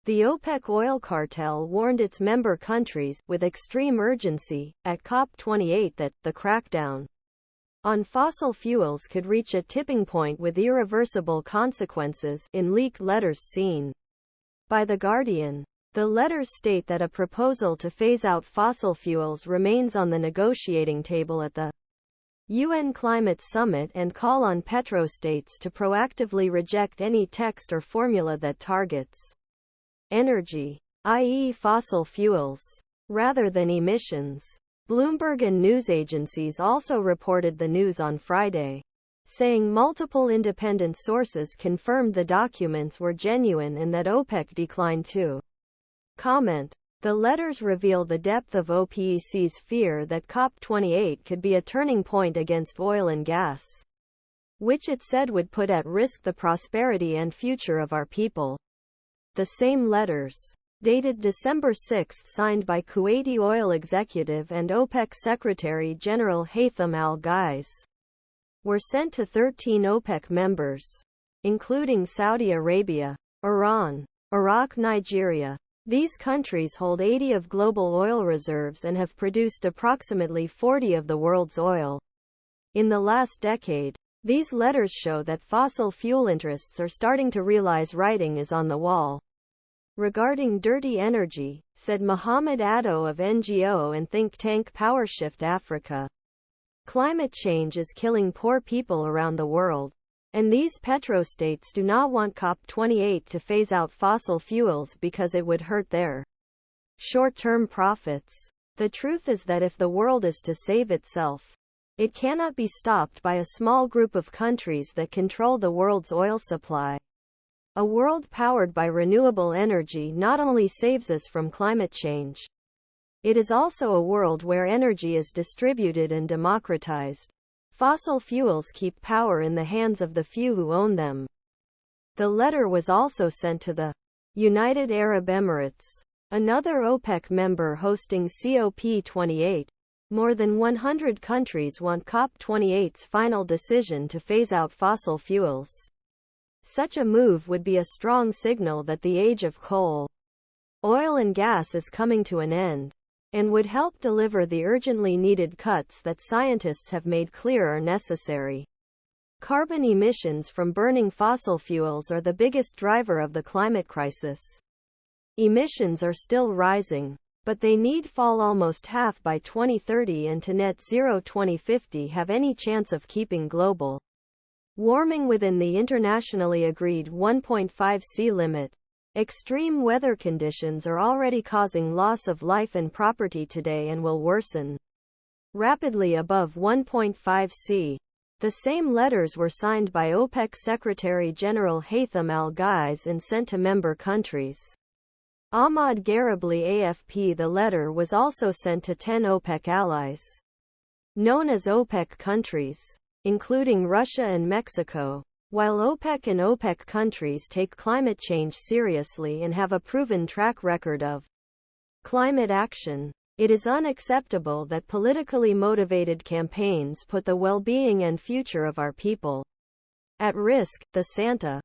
The OPEC oil cartel warned its member countries, with extreme urgency, at Cop28 that the crackdown on fossil fuels could reach a tipping point with irreversible consequences, in leaked letters seen by The Guardian. The letters state that a proposal to phase out fossil fuels remains on the negotiating table at the UN Climate Summit and call on petrostates to proactively reject any text or formula that targets energy, i.e. fossil fuels, rather than emissions. Bloomberg and news agencies also reported the news on Friday, saying multiple independent sources confirmed the documents were genuine and that OPEC declined to comment. The letters reveal the depth of OPEC's fear that Cop28 could be a turning point against oil and gas, which it said would put at risk the prosperity and future of our people. The same letters, dated December 6, signed by Kuwaiti oil executive and OPEC Secretary General Haitham al-Ghais, were sent to 13 OPEC members, including Saudi Arabia, Iran, Iraq, Nigeria. These countries hold 80 of global oil reserves and have produced approximately 40 of the world's oil. In the last decade, these letters show that fossil fuel interests are starting to realize writing is on the wall. Regarding dirty energy, said Mohamed Adow of NGO and think tank PowerShift Africa, climate change is killing poor people around the world, and these petrostates do not want Cop28 to phase out fossil fuels because it would hurt their short-term profits. The truth is that if the world is to save itself, it cannot be stopped by a small group of countries that control the world's oil supply. A world powered by renewable energy not only saves us from climate change, it is also a world where energy is distributed and democratized. Fossil fuels keep power in the hands of the few who own them. The letter was also sent to the United Arab Emirates, another OPEC member hosting COP28. More than 100 countries want COP28's final decision to phase out fossil fuels. Such a move would be a strong signal that the age of coal, oil and gas is coming to an end, and would help deliver the urgently needed cuts that scientists have made clear are necessary. Carbon emissions from burning fossil fuels are the biggest driver of the climate crisis. Emissions are still rising, but they need fall almost half by 2030 and to net zero 2050 have any chance of keeping global warming within the internationally agreed 1.5°C limit. Extreme weather conditions are already causing loss of life and property today and will worsen rapidly above 1.5°C. The same letters were signed by OPEC Secretary General Haitham al-Ghais and sent to member countries. Ahmad GarabliAFP. The letter was also sent to 10 OPEC allies, known as OPEC countries, including Russia and Mexico. While OPEC and OPEC countries take climate change seriously and have a proven track record of climate action, it is unacceptable that politically motivated campaigns put the well-being and future of our people at risk. The Santa